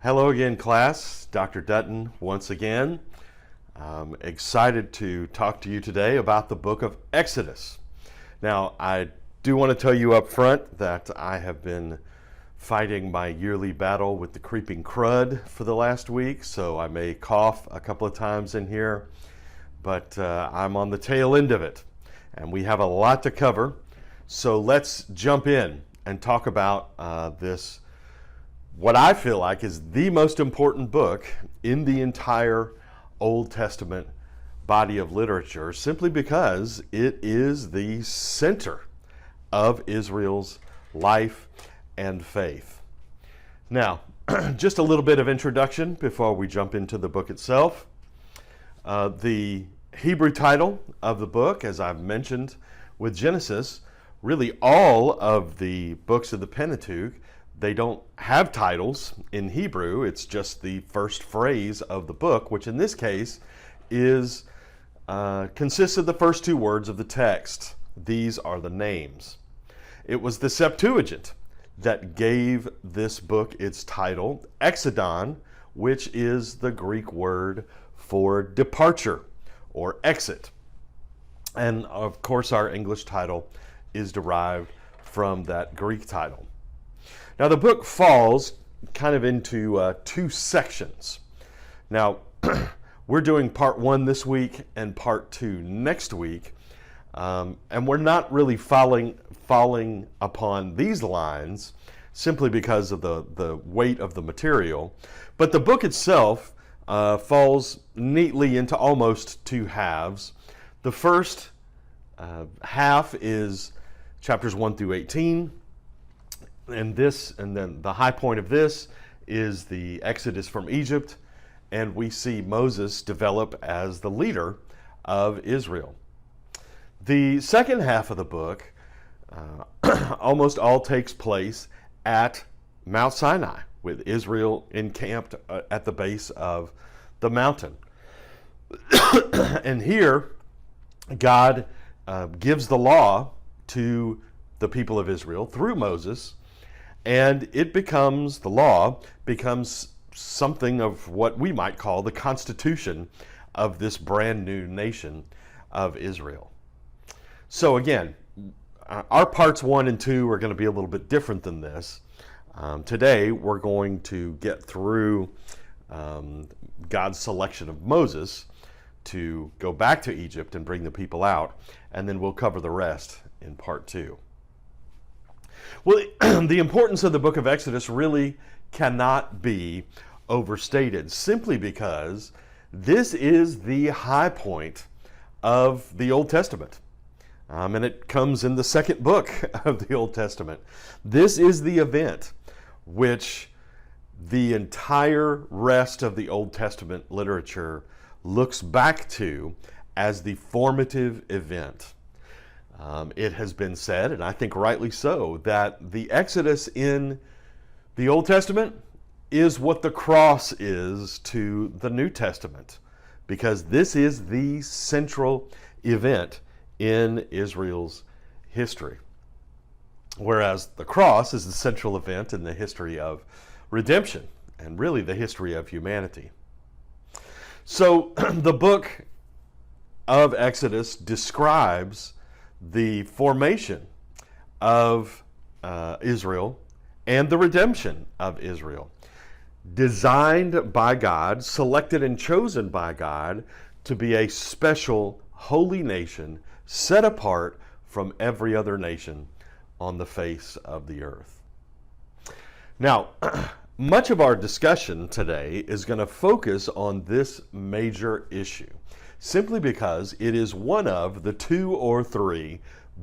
Hello again, class. Dr. Dutton once again. I'm excited to talk to you today about the book of Exodus. Now, I do want to tell you up front that I have been fighting my yearly battle with the creeping crud for the last week, so I may cough a couple of times in here, but I'm on the tail end of it, and we have a lot to cover. So let's jump in and talk about this, what I feel like is the most important book in the entire Old Testament body of literature, simply because it is the center of Israel's life and faith. Now, just a little bit of introduction before we jump into the book itself. The Hebrew title of the book, as I've mentioned with Genesis, really all of the books of the Pentateuch, they don't have titles in Hebrew. It's just the first phrase of the book, which in this case is consists of the first two words of the text. These are the names. It was the Septuagint that gave this book its title, Exodon, which is the Greek word for departure or exit. And of course, our English title is derived from that Greek title. Now, the book falls kind of into two sections. Now, we're doing part one this week and part two next week, and we're not really falling upon these lines simply because of the weight of the material, but the book itself falls neatly into almost two halves. The first half is chapters 1 through 18. And then the high point of this is the Exodus from Egypt, and we see Moses develop as the leader of Israel. The second half of the book almost all takes place at Mount Sinai, with Israel encamped at the base of the mountain. And here, God gives the law to the people of Israel through Moses, and the law becomes something of what we might call the constitution of this brand new nation of Israel. So again, our parts 1 and 2 are going to be a little bit different than this. Today, we're going to get through God's selection of Moses to go back to Egypt and bring the people out, and then we'll cover the rest in part 2. Well, the importance of the book of Exodus really cannot be overstated, simply because this is the high point of the Old Testament. And it comes in the second book of the Old Testament. This is the event which the entire rest of the Old Testament literature looks back to as the formative event. It has been said, and I think rightly so, that the Exodus in the Old Testament is what the cross is to the New Testament, because this is the central event in Israel's history. Whereas the cross is the central event in the history of redemption, and really the history of humanity. So the book of Exodus describes the formation of Israel and the redemption of Israel, designed by God, selected and chosen by God to be a special holy nation set apart from every other nation on the face of the earth. Now, much of our discussion today is going to focus on this major issue, simply because it is one of the 2 or 3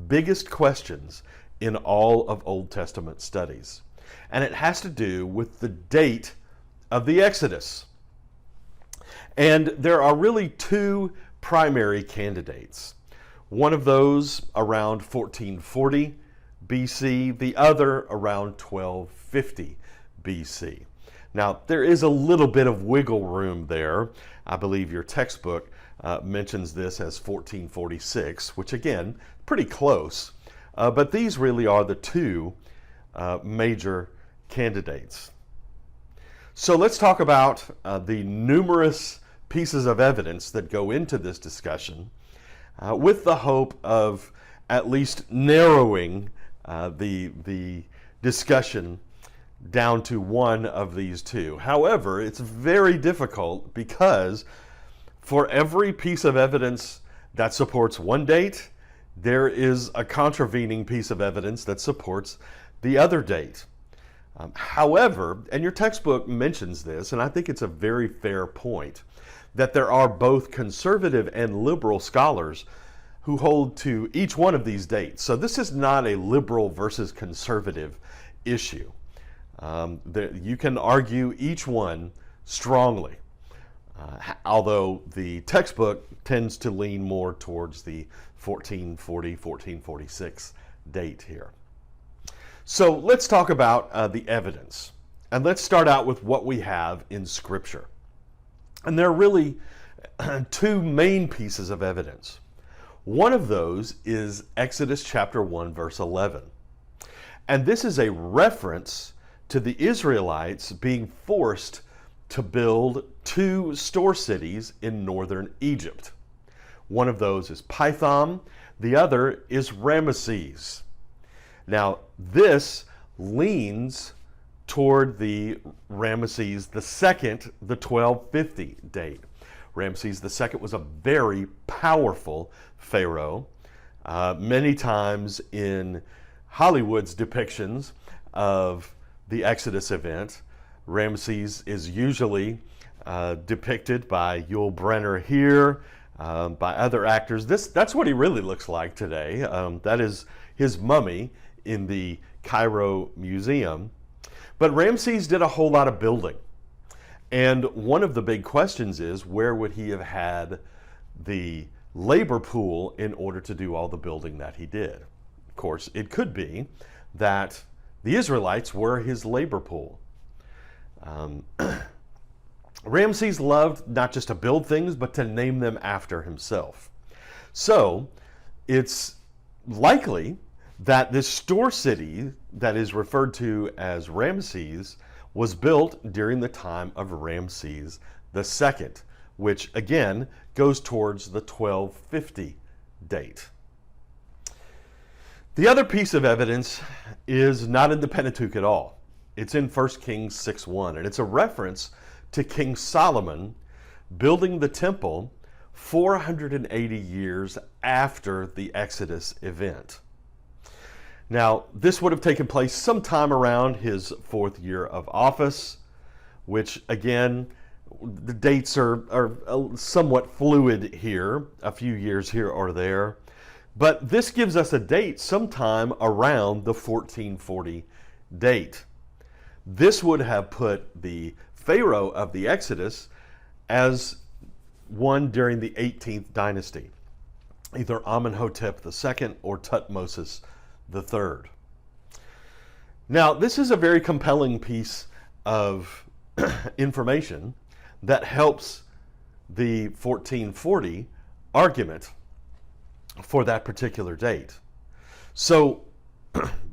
biggest questions in all of Old Testament studies. And it has to do with the date of the Exodus. And there are really 2 primary candidates. One of those around 1440 BC, the other around 1250 BC. Now, there is a little bit of wiggle room there. I believe your textbook mentions this as 1446, which again, pretty close. But these really are the 2 major candidates. So let's talk about the numerous pieces of evidence that go into this discussion with the hope of at least narrowing the discussion down to one of these two. However, it's very difficult because for every piece of evidence that supports one date, there is a contravening piece of evidence that supports the other date. However, and your textbook mentions this, and I think it's a very fair point, that there are both conservative and liberal scholars who hold to each one of these dates. So this is not a liberal versus conservative issue. You can argue each one strongly, although the textbook tends to lean more towards the 1440, 1446 date here. So let's talk about the evidence. And let's start out with what we have in Scripture. And there are really two main pieces of evidence. One of those is Exodus chapter 1, verse 11. And this is a reference to the Israelites being forced to build two store cities in northern Egypt. One of those is Pithom, the other is Ramesses. Now, this leans toward the Ramesses II, the 1250 date. Ramesses II was a very powerful pharaoh. Many times in Hollywood's depictions of the Exodus event, Ramesses is usually depicted by Yul Brynner here, by other actors. That's what he really looks like today. That is his mummy in the Cairo Museum. But Ramesses did a whole lot of building. And one of the big questions is, where would he have had the labor pool in order to do all the building that he did? Of course, it could be that the Israelites were his labor pool. Ramesses loved not just to build things, but to name them after himself. So it's likely that this store city that is referred to as Ramesses was built during the time of Ramesses II, which again goes towards the 1250 date. The other piece of evidence is not in the Pentateuch at all. It's in 1 Kings 6:1, and it's a reference to King Solomon building the temple 480 years after the Exodus event. Now, this would have taken place sometime around his 4th year of office, which again, the dates are somewhat fluid here, a few years here or there. But this gives us a date sometime around the 1440 date. This would have put the Pharaoh of the Exodus as one during the 18th dynasty, either Amenhotep II or Tutmosis III. Now, this is a very compelling piece of information that helps the 1440 argument for that particular date. So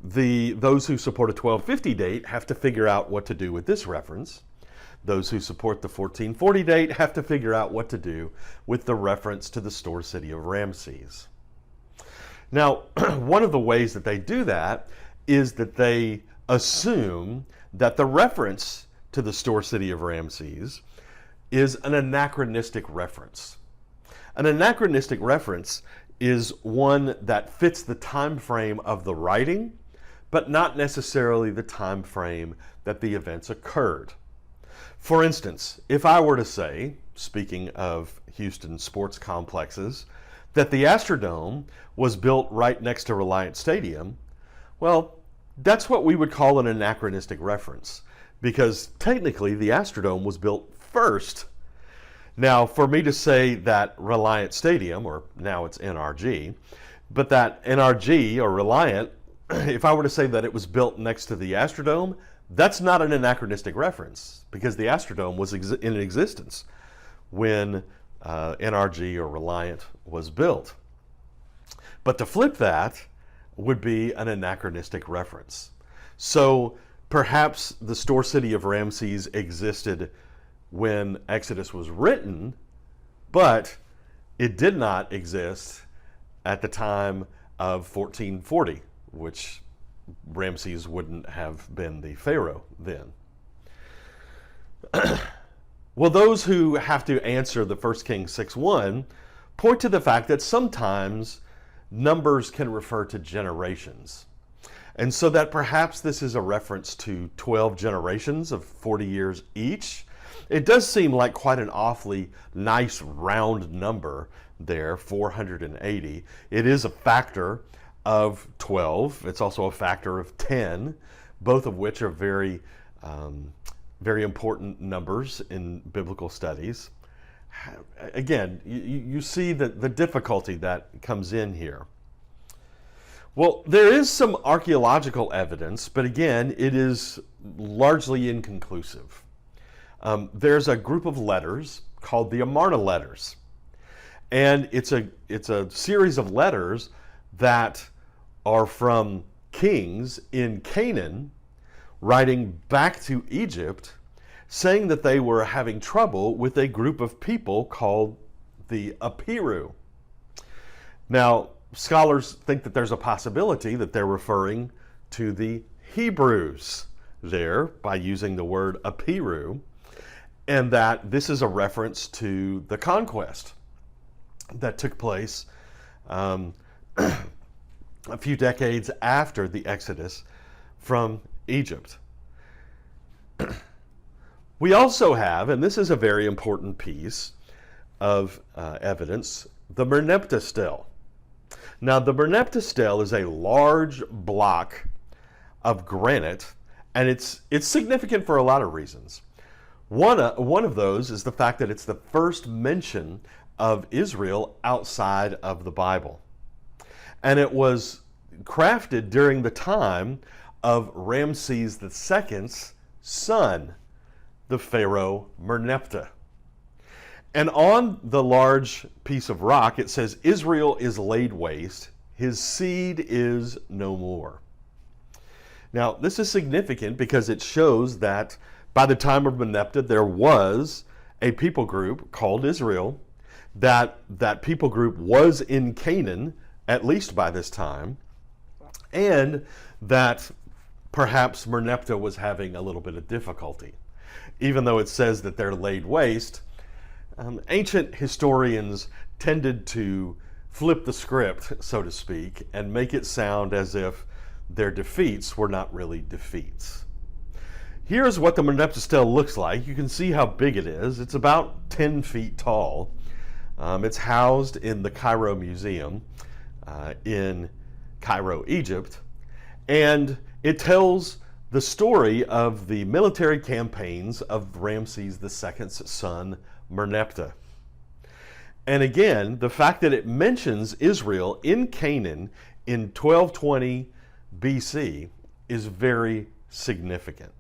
those who support a 1250 date have to figure out what to do with this reference. Those who support the 1440 date have to figure out what to do with the reference to the store city of Ramesses. Now, one of the ways that they do that is that they assume that the reference to the store city of Ramesses is an anachronistic reference. An anachronistic reference is one that fits the time frame of the writing, but not necessarily the time frame that the events occurred. For instance, if I were to say, speaking of Houston sports complexes, that the Astrodome was built right next to Reliant Stadium, well, that's what we would call an anachronistic reference, because technically the Astrodome was built first. Now, for me to say that Reliant Stadium, or now it's NRG, but that NRG or Reliant, if I were to say that it was built next to the Astrodome, that's not an anachronistic reference, because the Astrodome was in existence when NRG or Reliant was built. But to flip that would be an anachronistic reference. So Perhaps the store city of Ramses existed when Exodus was written, but it did not exist at the time of 1440, which Ramses wouldn't have been the pharaoh then. Well, those who have to answer the 1 Kings 6:1 point to the fact that sometimes numbers can refer to generations. And so that perhaps this is a reference to 12 generations of 40 years each. It does seem like quite an awfully nice round number there, 480. It is a factor of 12. It's also a factor of 10, both of which are very important numbers in biblical studies. Again, you see the difficulty that comes in here. Well, there is some archaeological evidence, but again, it is largely inconclusive. There's a group of letters called the Amarna letters, and it's a series of letters that are from kings in Canaan writing back to Egypt, saying that they were having trouble with a group of people called the Apiru. Now, scholars think that there's a possibility that they're referring to the Hebrews there by using the word Apiru, and that this is a reference to the conquest that took place a few decades after the Exodus from Egypt. We also have, and this is a very important piece of evidence, the Merneptah stele. Now, the Merneptah stele is a large block of granite, and it's significant for a lot of reasons. One of those is the fact that it's the first mention of Israel outside of the Bible. And it was crafted during the time of Ramses II's son, the Pharaoh Merneptah. And on the large piece of rock, it says, Israel is laid waste, his seed is no more. Now, this is significant because it shows that by the time of Merneptah, there was a people group called Israel. That people group was in Canaan, at least by this time, and that perhaps Merneptah was having a little bit of difficulty. Even though it says that they're laid waste, ancient historians tended to flip the script, so to speak, and make it sound as if their defeats were not really defeats. Here's what the Merneptah stele looks like. You can see how big it is. It's about 10 feet tall. It's housed in the Cairo Museum in Cairo, Egypt, and it tells the story of the military campaigns of Ramses II's son, Merneptah. And again, the fact that it mentions Israel in Canaan in 1220 BC is very significant.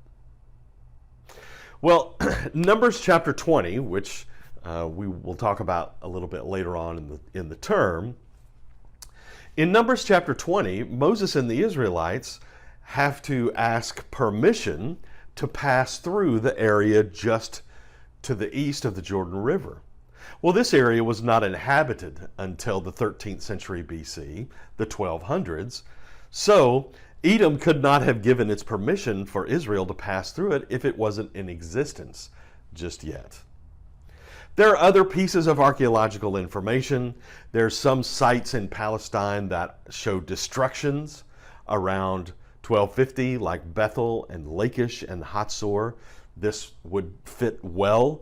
Well, Numbers chapter 20, which we will talk about a little bit later on in the term. In Numbers chapter 20, Moses and the Israelites have to ask permission to pass through the area just to the east of the Jordan River. Well, this area was not inhabited until the 13th century BC, the 1200s, so Edom could not have given its permission for Israel to pass through it if it wasn't in existence just yet. There are other pieces of archaeological information. There's some sites in Palestine that show destructions around 1250, like Bethel and Lachish and Hatzor. This would fit well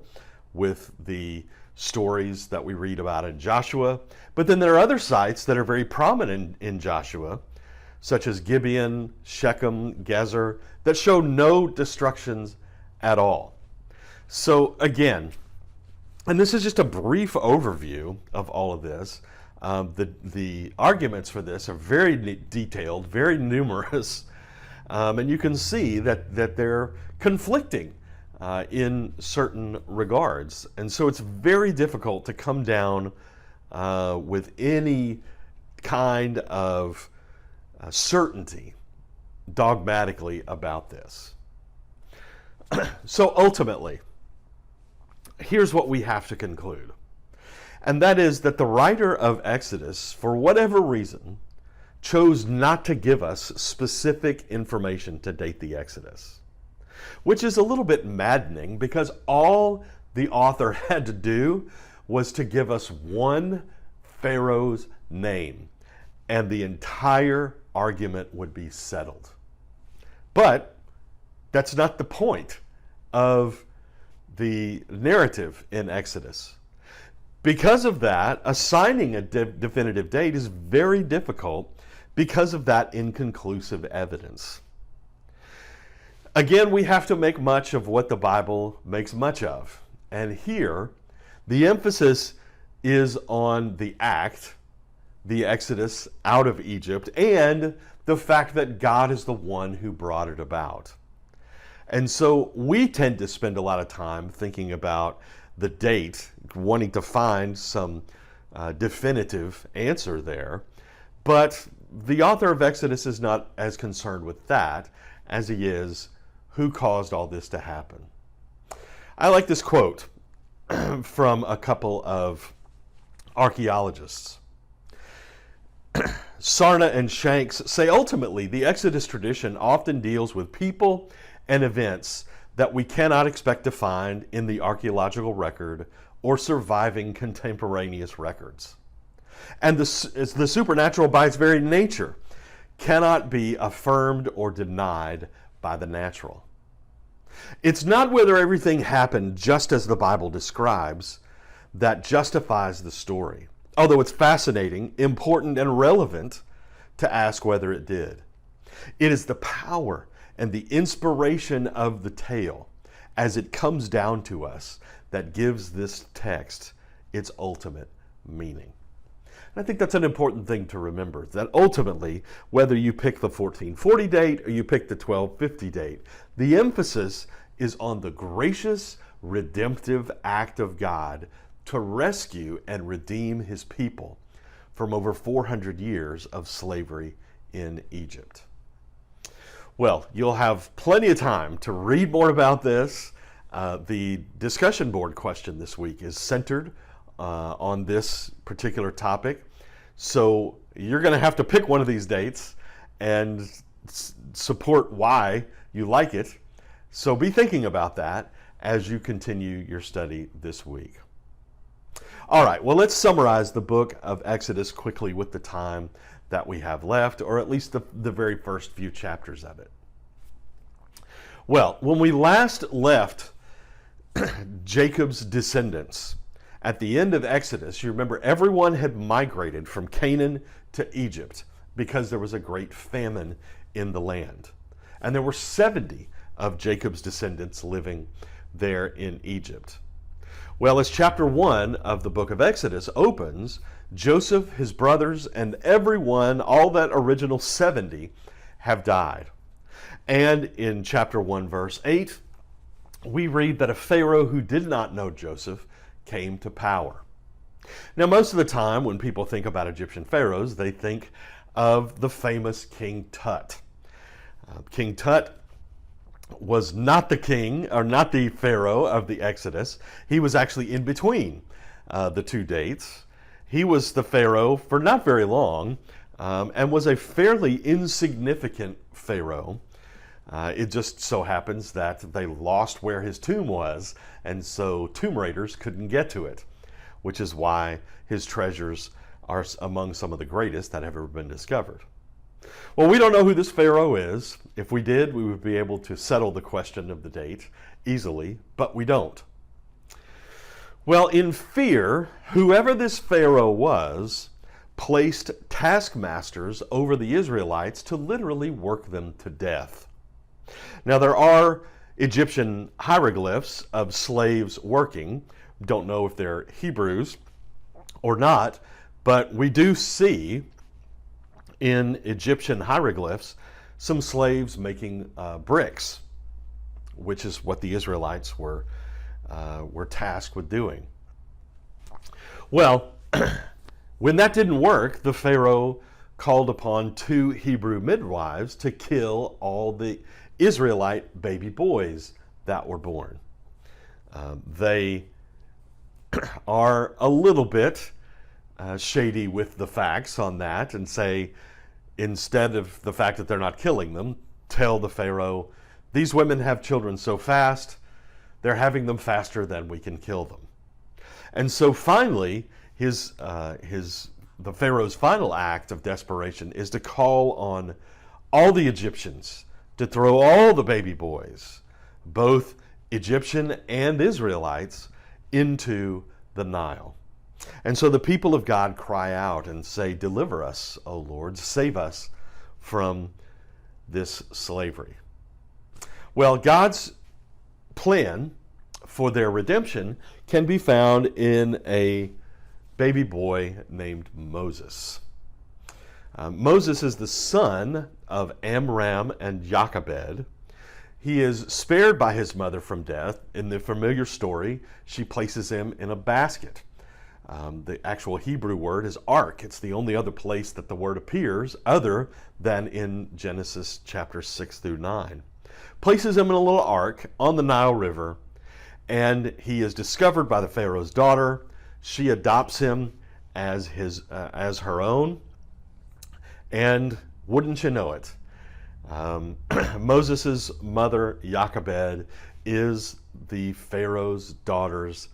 with the stories that we read about in Joshua. But then there are other sites that are very prominent in Joshua, such as Gibeon, Shechem, Gezer, that show no destructions at all. So again, and this is just a brief overview of all of this. The arguments for this are very detailed, very numerous, and you can see that they're conflicting in certain regards. And so it's very difficult to come down with any kind of certainty dogmatically about this. So ultimately, here's what we have to conclude. And that is that the writer of Exodus, for whatever reason, chose not to give us specific information to date the Exodus, which is a little bit maddening because all the author had to do was to give us one Pharaoh's name, and the entire argument would be settled. But that's not the point of the narrative in Exodus. Because of that, assigning a definitive date is very difficult because of that inconclusive evidence. Again, we have to make much of what the Bible makes much of. And here, the emphasis is on the act, the Exodus out of Egypt, and the fact that God is the one who brought it about. And so we tend to spend a lot of time thinking about the date, wanting to find some definitive answer there. But the author of Exodus is not as concerned with that as he is who caused all this to happen. I like this quote from a couple of archaeologists. Sarna and Shanks say ultimately the Exodus tradition often deals with people and events that we cannot expect to find in the archaeological record or surviving contemporaneous records. And the supernatural by its very nature cannot be affirmed or denied by the natural. It's not whether everything happened just as the Bible describes that justifies the story, although it's fascinating, important, and relevant to ask whether it did. It is the power and the inspiration of the tale as it comes down to us that gives this text its ultimate meaning. And I think that's an important thing to remember, that ultimately, whether you pick the 1440 date or you pick the 1250 date, the emphasis is on the gracious, redemptive act of God to rescue and redeem his people from over 400 years of slavery in Egypt. Well, you'll have plenty of time to read more about this. The discussion board question this week is centered on this particular topic. So you're going to have to pick one of these dates and support why you like it. So be thinking about that as you continue your study this week. All right, well, let's summarize the book of Exodus quickly with the time that we have left, or at least the very first few chapters of it. Well, when we last left Jacob's descendants at the end of Exodus, you remember everyone had migrated from Canaan to Egypt because there was a great famine in the land. And there were 70 of Jacob's descendants living there in Egypt. Well, as chapter 1 of the book of Exodus opens, Joseph, his brothers, and everyone, all that original 70, have died. And in chapter 1, verse 8, we read that a Pharaoh who did not know Joseph came to power. Now, most of the time when people think about Egyptian pharaohs, they think of the famous King Tut. King Tut was not the king, or not the Pharaoh of the Exodus. He was actually in between the two dates. He was the Pharaoh for not very long and was a fairly insignificant Pharaoh. It just so happens that they lost where his tomb was, and so tomb raiders couldn't get to it, which is why his treasures are among some of the greatest that have ever been discovered. Well, we don't know who this Pharaoh is. If we did, we would be able to settle the question of the date easily, but we don't. Well, in fear, whoever this Pharaoh was placed taskmasters over the Israelites to literally work them to death. Now, there are Egyptian hieroglyphs of slaves working. Don't know if they're Hebrews or not, but we do see in Egyptian hieroglyphs some slaves making bricks, which is what the Israelites were tasked with doing. Well, when that didn't work, the Pharaoh called upon 2 Hebrew midwives to kill all the Israelite baby boys that were born. They are a little bit shady with the facts on that and say, instead of the fact that they're not killing them, tell the Pharaoh, these women have children so fast, they're having them faster than we can kill them. And so finally, the Pharaoh's final act of desperation is to call on all the Egyptians to throw all the baby boys, both Egyptian and Israelites, into the Nile. And so the people of God cry out and say, deliver us, O Lord, save us from this slavery. Well, God's plan for their redemption can be found in a baby boy named Moses. Moses is the son of Amram and Jochebed. He is spared by his mother from death. In the familiar story, she places him in a basket. The actual Hebrew word is ark. It's the only other place that the word appears other than in Genesis chapter 6 through 9. Places him in a little ark on the Nile River, and he is discovered by the Pharaoh's daughter. She adopts him as her own, and wouldn't you know it, Moses' mother, Jochebed, is the Pharaoh's daughter's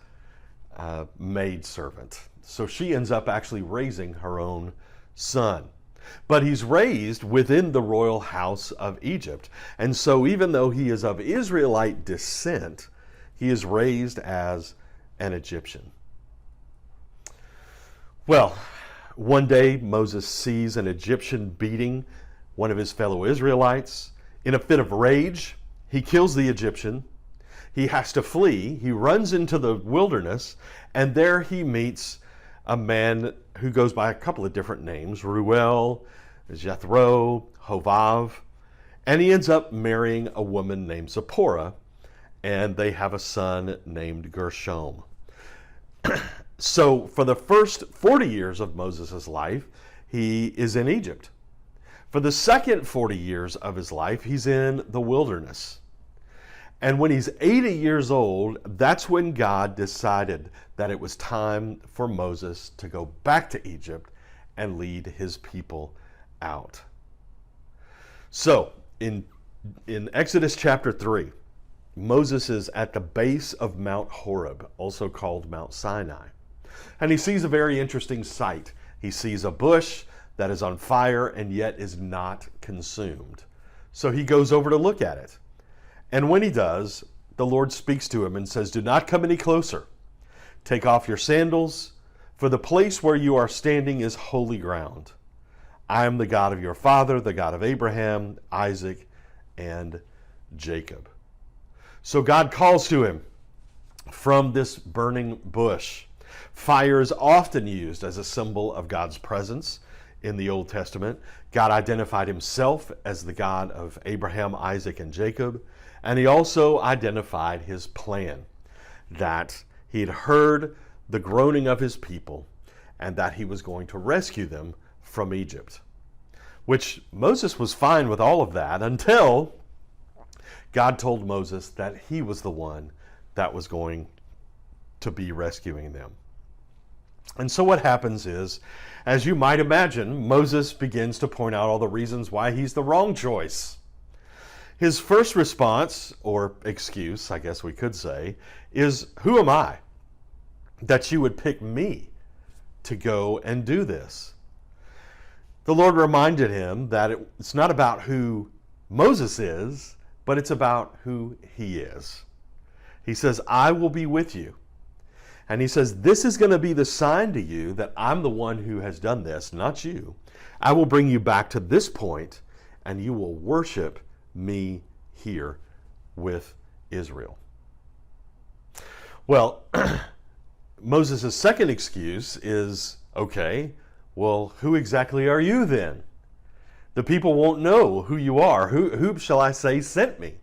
maidservant. So she ends up actually raising her own son. But he's raised within the royal house of Egypt. And so even though he is of Israelite descent, he is raised as an Egyptian. Well, one day Moses sees an Egyptian beating one of his fellow Israelites. In a fit of rage, he kills the Egyptian. He has to flee. He runs into the wilderness, and there he meets a man who goes by a couple of different names, Reuel, Jethro, Hovav, and he ends up marrying a woman named Zipporah, and they have a son named Gershom. So for the first 40 years of Moses' life, he is in Egypt. For the second 40 years of his life, he's in the wilderness. And when he's 80 years old, that's when God decided that it was time for Moses to go back to Egypt and lead his people out. So in Exodus chapter 3, Moses is at the base of Mount Horeb, also called Mount Sinai. And he sees a very interesting sight. He sees a bush that is on fire and yet is not consumed. So he goes over to look at it. And when he does, the Lord speaks to him and says, "Do not come any closer. Take off your sandals, for the place where you are standing is holy ground. I am the God of your father, the God of Abraham, Isaac, and Jacob." So God calls to him from this burning bush. Fire is often used as a symbol of God's presence in the Old Testament. God identified himself as the God of Abraham, Isaac, and Jacob, and he also identified his plan, that he had heard the groaning of his people and that he was going to rescue them from Egypt. Which Moses was fine with all of that until God told Moses that he was the one that was going to be rescuing them. And so what happens is, as you might imagine, Moses begins to point out all the reasons why he's the wrong choice. His first response, or excuse, I guess we could say, is, "Who am I that you would pick me to go and do this?" The Lord reminded him that it's not about who Moses is, but it's about who he is. He says, "I will be with you." And he says, "This is going to be the sign to you that I'm the one who has done this, not you. I will bring you back to this point, and you will worship me here with Israel." Well, Moses' second excuse is, okay, well, who exactly are you then? The people won't know who you are. Who shall I say sent me?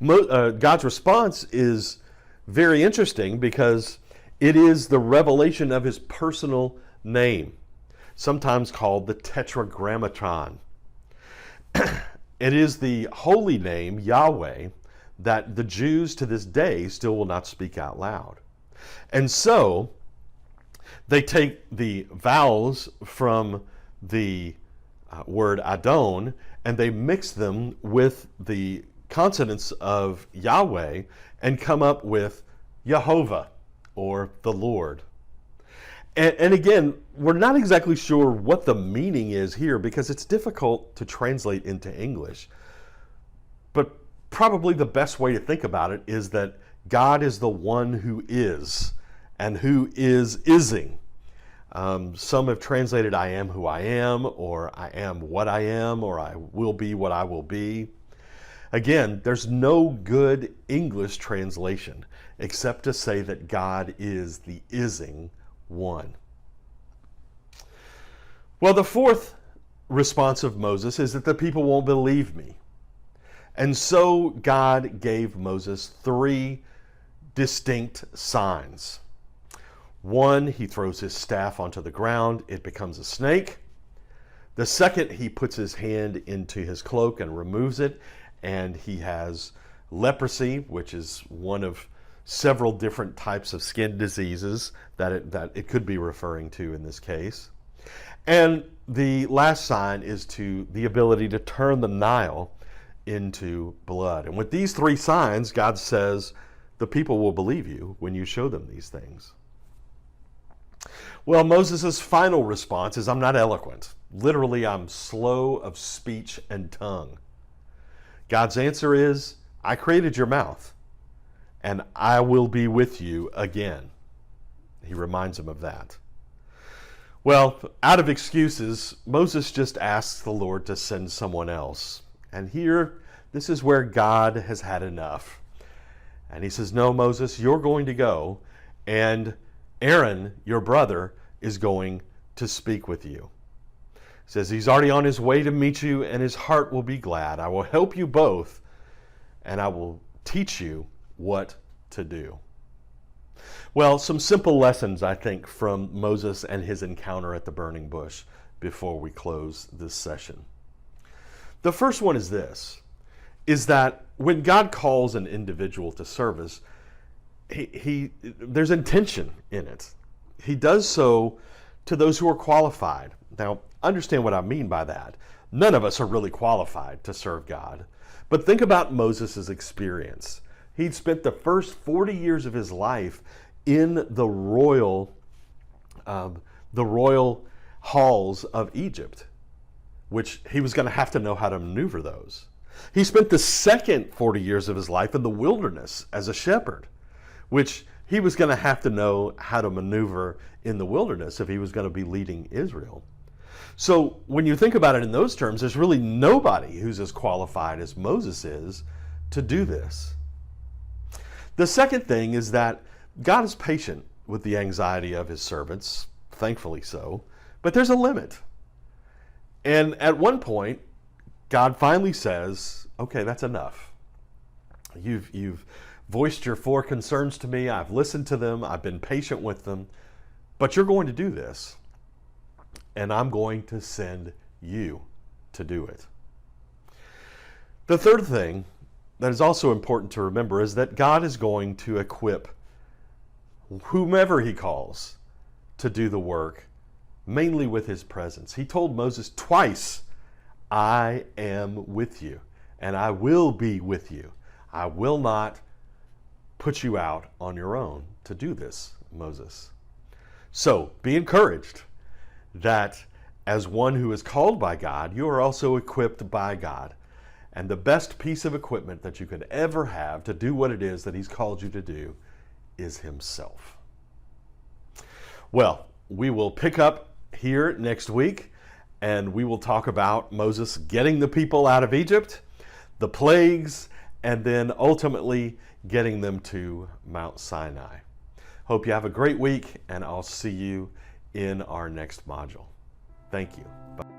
God's response is very interesting because it is the revelation of his personal name, sometimes called the Tetragrammaton. It is the holy name, Yahweh, that the Jews to this day still will not speak out loud. And so they take the vowels from the word Adon and they mix them with the consonants of Yahweh and come up with Jehovah, or the Lord. And again, we're not exactly sure what the meaning is here because it's difficult to translate into English. But probably the best way to think about it is that God is the one who is, and who is ising. Some have translated I am who I am, or I am what I am, or I will be what I will be. Again, there's no good English translation except to say that God is the ising one. Well, the fourth response of Moses is that the people won't believe me. And so God gave Moses 3 distinct signs. One, he throws his staff onto the ground, it becomes a snake. The second, he puts his hand into his cloak and removes it, and he has leprosy, which is one of several different types of skin diseases that it could be referring to in this case. And the last sign is to the ability to turn the Nile into blood. And with these 3 signs, God says, the people will believe you when you show them these things. Well, Moses' final response is, I'm not eloquent. Literally, I'm slow of speech and tongue. God's answer is, I created your mouth, and I will be with you again. He reminds him of that. Well, out of excuses, Moses just asks the Lord to send someone else. And here, this is where God has had enough. And he says, no, Moses, you're going to go, and Aaron, your brother, is going to speak with you. He says he's already on his way to meet you, and his heart will be glad. I will help you both, and I will teach you what to do. Well, some simple lessons, I think, from Moses and his encounter at the burning bush before we close this session. The first one is this, is that when God calls an individual to service, there's intention in it. He does so to those who are qualified. Now, understand what I mean by that. None of us are really qualified to serve God. But think about Moses' experience. He'd spent the first 40 years of his life in the royal halls of Egypt, which he was going to have to know how to maneuver those. He spent the second 40 years of his life in the wilderness as a shepherd, which he was going to have to know how to maneuver in the wilderness if he was going to be leading Israel. So when you think about it in those terms, there's really nobody who's as qualified as Moses is to do this. The second thing is that God is patient with the anxiety of his servants, thankfully so, but there's a limit. And at one point, God finally says, okay, that's enough. You've voiced your 4 concerns to me. I've listened to them. I've been patient with them. But you're going to do this. And I'm going to send you to do it. The third thing that is also important to remember is that God is going to equip whomever he calls to do the work, mainly with his presence. He told Moses twice, I am with you, and I will be with you. I will not put you out on your own to do this, Moses. So be encouraged that as one who is called by God, you are also equipped by God. And the best piece of equipment that you could ever have to do what it is that he's called you to do is himself. Well, we will pick up here next week, and we will talk about Moses getting the people out of Egypt, the plagues, and then ultimately getting them to Mount Sinai. Hope you have a great week, and I'll see you in our next module. Thank you. Bye.